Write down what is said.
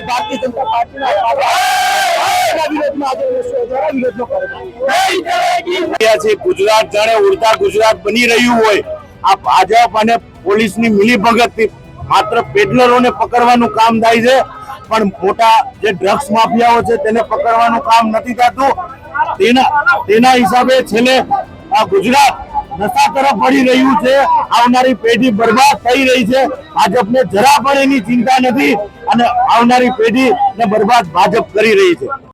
Bharatiya Janata party Gujarat जाने उड़ता गुजरात बनी रही होय आ भाजप अने पोलीसनी मिलीभगतथी मात्र पेडलरोने पकड़वानुं काम थाय छे पण मोटा जे ड्रग्स माफियाओ छे तेने पकड़वानुं काम नथी थતું। तेना हिसाबे छेल्ले आ गुजरात नशा तरफ बढ़ी रह्यु छे। आवनारी पेढ़ी बर्बाद थई रही छे। भाजपने जरा पण एनी चिंता नथी अने आवनारी पेढ़ी ने बर्बाद भाजप करी रही छे।